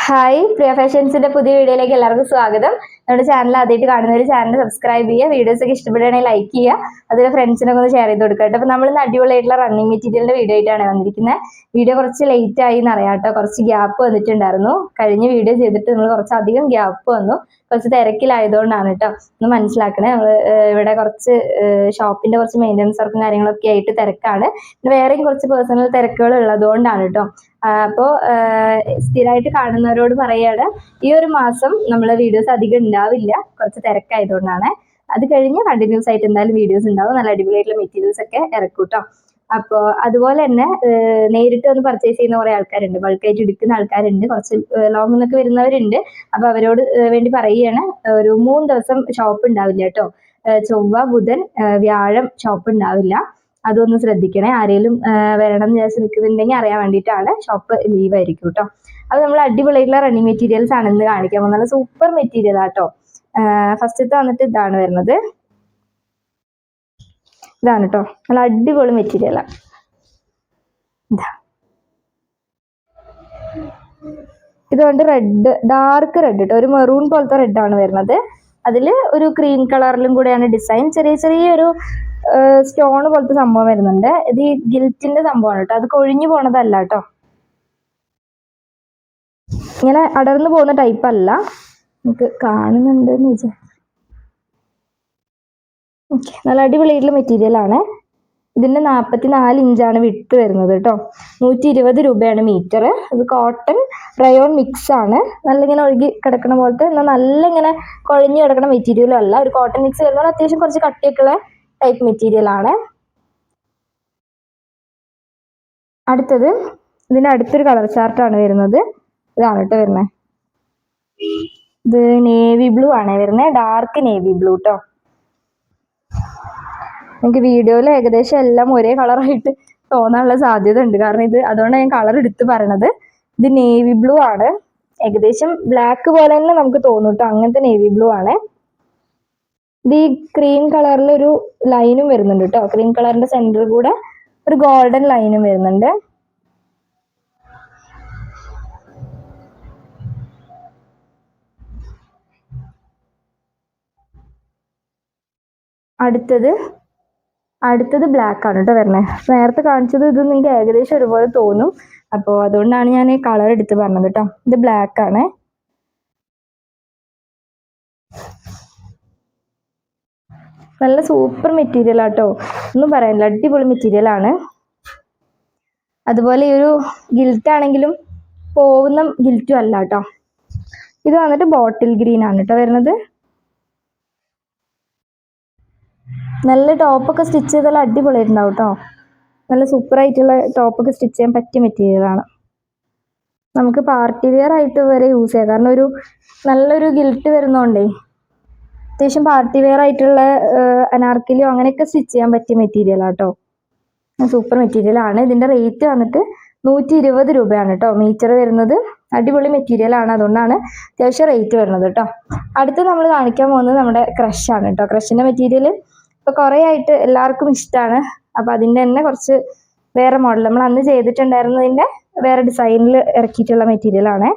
Hi പ്രിയ ഫാഷൻസിന്റെ പുതിയ വീഡിയോയിലേക്ക് എല്ലാവർക്കും സ്വാഗതം. നമ്മുടെ ചാനൽ ആദ്യമായിട്ട് കാണുന്നവർ ചാനൽ സബ്സ്ക്രൈബ് ചെയ്യുക, വീഡിയോസ് ഒക്കെ ഇഷ്ടപ്പെടുകയാണെങ്കിൽ ലൈക്ക് ചെയ്യുക, അതുപോലെ ഫ്രണ്ട്സിനൊക്കെ ഒന്ന് ഷെയർ ചെയ്ത് കൊടുക്കുക. അപ്പോൾ നമ്മൾ ഇന്ന് അടിപൊളിയായിട്ടുള്ള റണ്ണിങ് മെറ്റീരിയലിന്റെ വീഡിയോ ആയിട്ടാണ് വന്നിരിക്കുന്നത്. വീഡിയോ കുറച്ച് ലേറ്റ് ആയി എന്നറിയാം കേട്ടോ, കുറച്ച് ഗ്യാപ്പ് വന്നിട്ടുണ്ടായിരുന്നു. കഴിഞ്ഞ വീഡിയോ ചെയ്തിട്ട് നമ്മൾ കുറച്ചധികം ഗ്യാപ്പ് വന്നു, കുറച്ച് തിരക്കിലായതുകൊണ്ടാണ് കേട്ടോ. ഒന്ന് മനസ്സിലാക്കണേ, നമ്മൾ ഇവിടെ കുറച്ച് ഷോപ്പിന്റെ കുറച്ച് മെയിൻ്റനൻസ് വർക്കും കാര്യങ്ങളൊക്കെ ആയിട്ട് തിരക്കാണ്. വേറെയും കുറച്ച് പേഴ്സണൽ തിരക്കുകൾ ഉള്ളതുകൊണ്ടാണ് കേട്ടോ. അപ്പോൾ സ്ഥിരമായിട്ട് കാണുന്നവരോട് പറയാണ്, ഈ ഒരു മാസം നമ്മൾ വീഡിയോസ് അധികം ഉണ്ടാവില്ല, കുറച്ച് തിരക്കായതുകൊണ്ടാണ്. അത് കഴിഞ്ഞ് കണ്ടിന്യൂസ് ആയിട്ട് എന്തായാലും വീഡിയോസ് ഉണ്ടാവും, നല്ല അടിപൊളിയായിട്ടുള്ള മെറ്റീരിയൽസ് ഒക്കെ ഇറക്കും കേട്ടോ. അപ്പോൾ അതുപോലെ തന്നെ നേരിട്ട് വന്ന് പർച്ചേസ് ചെയ്യുന്ന കുറേ ആൾക്കാരുണ്ട്, ബൾക്കായിട്ട് എടുക്കുന്ന ആൾക്കാരുണ്ട്, കുറച്ച് ലോങ്ങിൽ നിന്നൊക്കെ വരുന്നവരുണ്ട്. അപ്പോൾ അവരോട് വേണ്ടി പറയുകയാണ്, ഒരു 3 ദിവസം ഷോപ്പ് ഉണ്ടാവില്ല കേട്ടോ. ചൊവ്വ, ബുധൻ, വ്യാഴം ഷോപ്പ് ഉണ്ടാവില്ല. അതൊന്ന് ശ്രദ്ധിക്കണേ. ആരെങ്കിലും വരണം എന്ന് വിചാരിച്ച് നിൽക്കുന്നുണ്ടെങ്കിൽ അറിയാൻ വേണ്ടിയിട്ടാണ്. ഷോപ്പ് ലീവ് ആയിരിക്കും കേട്ടോ. അത് നമ്മൾ അടിപൊളിയായിട്ടുള്ള റണ്ണിങ് മെറ്റീരിയൽസ് ആണ് ഇന്ന് കാണിക്കാൻ പോകുന്നത്. നല്ല സൂപ്പർ മെറ്റീരിയൽ ആട്ടോ. ഫസ്റ്റത്തെ വന്നിട്ട് ഇതാണ് വരുന്നത്, ഇതാണ് കേട്ടോ. നല്ല അടിപൊളി മെറ്റീരിയലാണ്. ഇതുകൊണ്ട് റെഡ്, ഡാർക്ക് റെഡ് കേട്ടോ, ഒരു മെറൂൺ പോലത്തെ റെഡാണ് വരുന്നത്. അതിൽ ഒരു ക്രീം കളറിലും കൂടെയാണ് ഡിസൈൻ. ചെറിയൊരു സ്റ്റോൺ പോലത്തെ സംഭവം വരുന്നുണ്ട്. ഇത് ഈ ഗിൽറ്റിന്റെ സംഭവമാണ് കേട്ടോ, അത് കൊഴിഞ്ഞു പോണതല്ല കേട്ടോ, ഇങ്ങനെ അടർന്നു പോകുന്ന ടൈപ്പ് അല്ല. നമുക്ക് കാണുന്നുണ്ടെന്ന് വെച്ചാൽ ഓക്കെ, നല്ല അടിപൊളിയായിട്ടുള്ള മെറ്റീരിയൽ ആണ്. ഇതിന്റെ 44 ഇഞ്ചാണ് വിട്ട് വരുന്നത് കേട്ടോ. 120 രൂപയാണ് മീറ്റർ. ഇത് കോട്ടൺ റയോൺ മിക്സ് ആണ്. നല്ല ഇങ്ങനെ ഒഴുകി കിടക്കണ പോലത്തെ, എന്നാൽ നല്ല ഇങ്ങനെ കുഴഞ്ഞു കിടക്കണ മെറ്റീരിയലും അല്ല. ഒരു കോട്ടൺ മിക്സ് വരുന്നത് അത്യാവശ്യം കുറച്ച് കട്ടിയൊക്കെയുള്ള ടൈപ്പ് മെറ്റീരിയൽ ആണ്. അടുത്തത് ഇതിന്റെ അടുത്തൊരു കളർ ചാർട്ടാണ് വരുന്നത്. ഇതാണ് കേട്ടോ വരുന്നത്. ഇത് നേവി ബ്ലൂ ആണ് വരുന്നത്, ഡാർക്ക് നേവി ബ്ലൂ കേട്ടോ. എനിക്ക് വീഡിയോയിൽ ഏകദേശം എല്ലാം ഒരേ കളറായിട്ട് തോന്നാനുള്ള സാധ്യത ഉണ്ട്, കാരണം ഇത് അതുകൊണ്ടാണ് ഞാൻ കളർ എടുത്ത് പറയണത്. ഇത് നേവി ബ്ലൂ ആണ്, ഏകദേശം ബ്ലാക്ക് പോലെ തന്നെ നമുക്ക് തോന്നും കേട്ടോ, അങ്ങനത്തെ നേവി ബ്ലൂ ആണ്. ഇത് ഈ ക്രീം കളറിൽ ഒരു ലൈനും വരുന്നുണ്ട് കേട്ടോ. ക്രീം കളറിന്റെ സെന്ററിൽ കൂടെ ഒരു ഗോൾഡൻ ലൈനും വരുന്നുണ്ട്. അടുത്തത് ബ്ലാക്ക് ആണ് കേട്ടോ വരുന്നത്. നേരത്തെ കാണിച്ചത് ഇത് നിങ്ങൾക്ക് ഏകദേശം ഒരുപോലെ തോന്നും, അപ്പോൾ അതുകൊണ്ടാണ് ഞാൻ ഈ കളർ എടുത്ത് പറഞ്ഞത് കേട്ടോ. ഇത് ബ്ലാക്ക് ആണ്. നല്ല സൂപ്പർ മെറ്റീരിയൽ ആട്ടോ, ഒന്നും പറയാനില്ല, അടിപൊളി മെറ്റീരിയൽ ആണ്. അതുപോലെ ഈ ഒരു ഗിൽറ്റ് ആണെങ്കിലും പോകുന്ന ഗിൽറ്റും അല്ല കേട്ടോ. ഇത് വന്നിട്ട് ബോട്ടിൽ ഗ്രീൻ ആണ് കേട്ടോ വരുന്നത്. നല്ല ടോപ്പൊക്കെ സ്റ്റിച്ച് ചെയ്താൽ അടിപൊളിയായിട്ടുണ്ടാവും കേട്ടോ. നല്ല സൂപ്പറായിട്ടുള്ള ടോപ്പൊക്കെ സ്റ്റിച്ച് ചെയ്യാൻ പറ്റിയ മെറ്റീരിയലാണ്. നമുക്ക് പാർട്ടി വെയർ ആയിട്ട് വരെ യൂസ് ചെയ്യാം, കാരണം ഒരു നല്ലൊരു ഗിൽറ്റ് വരുന്നോണ്ടേ അത്യാവശ്യം പാർട്ടി വെയർ ആയിട്ടുള്ള അനാർക്കലിയോ അങ്ങനെയൊക്കെ സ്റ്റിച്ച് ചെയ്യാൻ പറ്റിയ മെറ്റീരിയലാട്ടോ. സൂപ്പർ മെറ്റീരിയലാണ്. ഇതിന്റെ റേറ്റ് വന്നിട്ട് 120 രൂപയാണ് കേട്ടോ മീറ്റർ വരുന്നത്. അടിപൊളി മെറ്റീരിയൽ ആണ്, അതുകൊണ്ടാണ് അത്യാവശ്യം റേറ്റ് വരുന്നത് കേട്ടോ. അടുത്ത് നമ്മൾ കാണിക്കാൻ പോകുന്നത് നമ്മുടെ ക്രഷ് ആണ് കേട്ടോ. ക്രഷിന്റെ മെറ്റീരിയൽ ഇപ്പൊ കുറെ ആയിട്ട് എല്ലാവർക്കും ഇഷ്ടമാണ്. അപ്പൊ അതിന്റെ തന്നെ കുറച്ച് വേറെ മോഡൽ നമ്മൾ അന്ന് ചെയ്തിട്ടുണ്ടായിരുന്നതിന്റെ വേറെ ഡിസൈനിൽ ഇറക്കിയിട്ടുള്ള മെറ്റീരിയൽ ആണ്.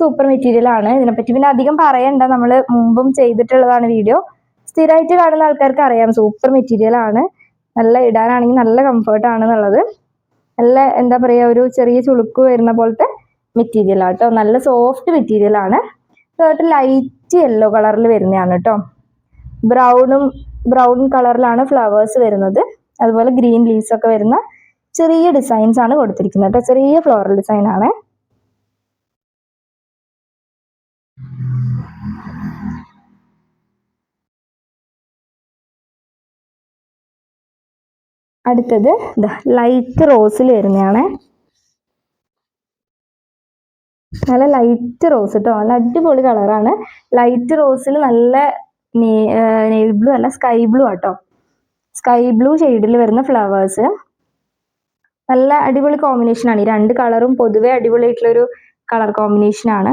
സൂപ്പർ മെറ്റീരിയൽ ആണ്. ഇതിനെപ്പറ്റി പിന്നെ അധികം പറയണ്ട, നമ്മൾ മുമ്പും ചെയ്തിട്ടുള്ളതാണ് വീഡിയോ. സ്ഥിരമായിട്ട് കാണുന്ന ആൾക്കാർക്ക് അറിയാം, സൂപ്പർ മെറ്റീരിയൽ ആണ്. നല്ല ഇടാനാണെങ്കിൽ നല്ല കംഫർട്ട് ആണെന്നുള്ളത്. നല്ല എന്താ പറയുക, ഒരു ചെറിയ ചുളുക്ക് വരുന്ന പോലത്തെ മെറ്റീരിയൽ ആട്ടോ. നല്ല സോഫ്റ്റ് മെറ്റീരിയൽ ആണ്. ഇതായിട്ട് ലൈറ്റ് യെല്ലോ കളറിൽ വരുന്നതാണ് കേട്ടോ. ബ്രൗൺ കളറിലാണ് ഫ്ലവേഴ്സ് വരുന്നത്. അതുപോലെ ഗ്രീൻ ലീവ്സ് ഒക്കെ വരുന്ന ചെറിയ ഡിസൈൻസ് ആണ് കൊടുത്തിരിക്കുന്നത് കേട്ടോ. ചെറിയ ഫ്ലോറൽ ഡിസൈൻ ആണ്. അടുത്തത് ലൈറ്റ് റോസിൽ വരുന്നതാണ്. നല്ല ലൈറ്റ് റോസ് കേട്ടോ, നല്ല അടിപൊളി കളറാണ്. ലൈറ്റ് റോസിൽ നല്ല നേവി ബ്ലൂ അല്ല, സ്കൈ ബ്ലൂ ആട്ടോ. സ്കൈ ബ്ലൂ ഷെയ്ഡിൽ വരുന്ന ഫ്ലവേഴ്സ്, നല്ല അടിപൊളി കോമ്പിനേഷൻ ആണ്. ഈ രണ്ട് കളറും പൊതുവെ അടിപൊളിയായിട്ടുള്ളൊരു കളർ കോമ്പിനേഷൻ ആണ്.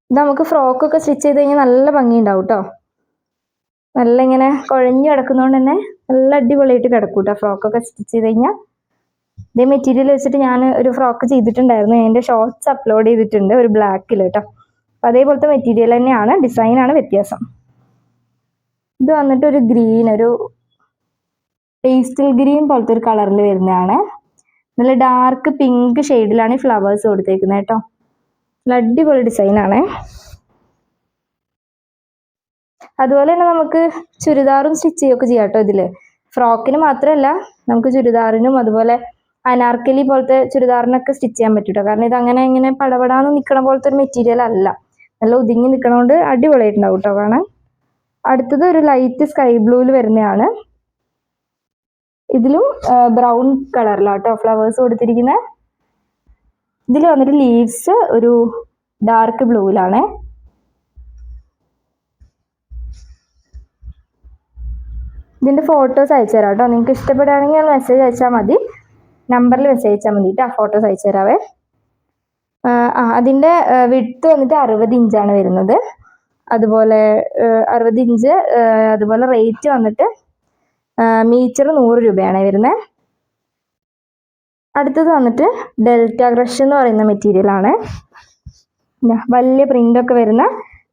ഇത് നമുക്ക് ഫ്രോക്കൊക്കെ സ്റ്റിച്ച് ചെയ്ത് കഴിഞ്ഞാൽ നല്ല ഭംഗി ഉണ്ടാവും കേട്ടോ. നല്ല ഇങ്ങനെ കുഴഞ്ഞു കിടക്കുന്നതുകൊണ്ട് തന്നെ നല്ല അടിപൊളിയായിട്ട് കിടക്കും കേട്ടോ ഫ്രോക്കൊക്കെ സ്റ്റിച്ച് ചെയ്ത് കഴിഞ്ഞാൽ. ഇതേ മെറ്റീരിയൽ വെച്ചിട്ട് ഞാൻ ഒരു ഫ്രോക്ക് ചെയ്തിട്ടുണ്ടായിരുന്നു. അതിൻ്റെ ഷോർട്സ് അപ്ലോഡ് ചെയ്തിട്ടുണ്ട് ഒരു ബ്ലാക്കിൽ കേട്ടോ. അപ്പം അതേപോലത്തെ മെറ്റീരിയൽ തന്നെയാണ്, ഡിസൈനാണ് വ്യത്യാസം. ഇത് വന്നിട്ട് ഒരു ഗ്രീൻ, ഒരു പേസ്റ്റൽ ഗ്രീൻ പോലത്തെ ഒരു കളറിൽ വരുന്നതാണ്. നല്ല ഡാർക്ക് പിങ്ക് ഷെയ്ഡിലാണ് ഈ ഫ്ലവേഴ്സ് കൊടുത്തേക്കുന്നത് കേട്ടോ. നല്ല അടിപൊളി ഡിസൈനാണ്. അതുപോലെ തന്നെ നമുക്ക് ചുരിദാറും സ്റ്റിച്ച് ചെയ്യുകയൊക്കെ ചെയ്യാം കേട്ടോ ഇതിൽ. ഫ്രോക്കിന് മാത്രമല്ല, നമുക്ക് ചുരിദാറിനും അതുപോലെ അനാർക്കലി പോലത്തെ ചുരിദാറിനൊക്കെ സ്റ്റിച്ച് ചെയ്യാൻ പറ്റും കേട്ടോ. കാരണം ഇത് അങ്ങനെ ഇങ്ങനെ പടപടാന്ന് നിൽക്കണ പോലത്തെ ഒരു മെറ്റീരിയൽ അല്ല, നല്ല ഒതുങ്ങി നിൽക്കണോണ്ട് അടിപൊളിയായിട്ടുണ്ടാവും കേട്ടോ കാണാൻ. അടുത്തത് ഒരു ലൈറ്റ് സ്കൈ ബ്ലൂവിൽ വരുന്നതാണ്. ഇതിലും ബ്രൗൺ കളറിലാട്ടോ ഫ്ലവേഴ്സ് കൊടുത്തിരിക്കുന്നത്. ഇതിൽ വന്നിട്ട് ലീവ്സ് ഒരു ഡാർക്ക് ബ്ലൂവിലാണ്. ഇതിൻ്റെ ഫോട്ടോസ് അയച്ചു തരാം കേട്ടോ. നിങ്ങൾക്ക് ഇഷ്ടപ്പെടുകയാണെങ്കിൽ മെസ്സേജ് അയച്ചാൽ മതി, നമ്പറിൽ മെസ്സേജ് അയച്ചാൽ മതി കേട്ടോ. ഫോട്ടോസ് അയച്ചു തരാവേ. അതിൻ്റെ വിഡ്ത്ത് വന്നിട്ട് 60 ഇഞ്ചാണ് വരുന്നത്. അതുപോലെ 60 ഇഞ്ച്. അതുപോലെ റേറ്റ് വന്നിട്ട് മീറ്റർ 100 രൂപയാണ് വരുന്നത്. അടുത്തത് വന്നിട്ട് ഡെൽറ്റ ക്രഷ് എന്ന് പറയുന്ന മെറ്റീരിയലാണ്. വലിയ പ്രിൻ്റൊക്കെ വരുന്ന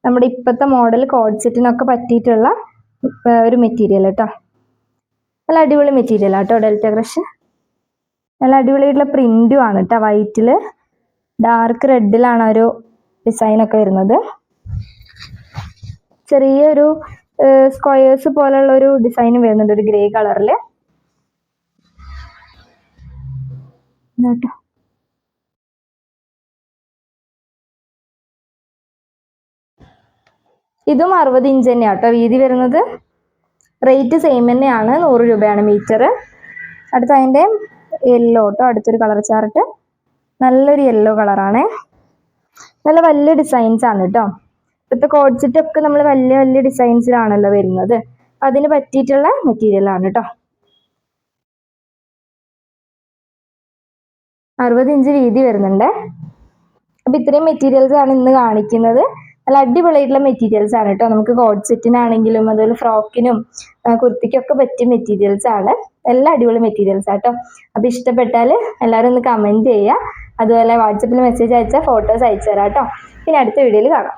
നമ്മുടെ ഇപ്പോഴത്തെ മോഡൽ കോഡ് സെറ്റിനൊക്കെ പറ്റിയിട്ടുള്ള ഒരു മെറ്റീരിയൽ കേട്ടോ. നല്ല അടിപൊളി മെറ്റീരിയലാണ് കേട്ടോ ഡെൽറ്റ ക്രഷ്. നല്ല അടിപൊളിയായിട്ടുള്ള പ്രിൻറ്റും ആണ് കേട്ടോ. വൈറ്റിൽ ഡാർക്ക് റെഡിലാണ് ഒരു ഡിസൈനൊക്കെ വരുന്നത്. ചെറിയൊരു സ്ക്വയേഴ്സ് പോലുള്ള ഒരു ഡിസൈനും വരുന്നുണ്ട്, ഒരു ഗ്രേ കളറിൽ കേട്ടോ. ഇതും 60 ഇഞ്ച് തന്നെയാണ് കേട്ടോ വീതി വരുന്നത്. റേറ്റ് സെയിം തന്നെയാണ്, 100 രൂപയാണ് മീറ്റർ. അടുത്ത അതിൻ്റെ യെല്ലോ കേട്ടോ, അടുത്തൊരു കളർ ചാർട്ട്. നല്ലൊരു യെല്ലോ കളറാണ്. നല്ല വലിയ ഡിസൈൻസ് ആണ് കേട്ടോ. ഇപ്പോഴത്തെ കോഡ് സെറ്റ് ഒക്കെ നമ്മൾ വലിയ വലിയ ഡിസൈൻസിലാണല്ലോ വരുന്നത്. അതിന് പറ്റിയിട്ടുള്ള മെറ്റീരിയലാണ് കേട്ടോ. 60 ഇഞ്ച് വീതി വരുന്നുണ്ട്. അപ്പം ഇത്രയും മെറ്റീരിയൽസ് ആണ് ഇന്ന് കാണിക്കുന്നത്. നല്ല അടിപൊളിയായിട്ടുള്ള മെറ്റീരിയൽസ് ആണ് കേട്ടോ. നമുക്ക് കോഡ് സെറ്റിനാണെങ്കിലും അതുപോലെ ഫ്രോക്കിനും കുർത്തിക്കൊക്കെ പറ്റിയ മെറ്റീരിയൽസ് ആണ്. എല്ലാം അടിപൊളി മെറ്റീരിയൽസ് ആട്ടോ. അപ്പം ഇഷ്ടപ്പെട്ടാൽ എല്ലാവരും ഒന്ന് കമൻറ്റ് ചെയ്യുക. അതുപോലെ വാട്സപ്പിൽ മെസ്സേജ് അയച്ചാൽ ഫോട്ടോസ് അയച്ചു തരാം കേട്ടോ. പിന്നെ അടുത്ത വീഡിയോയിൽ കാണാം.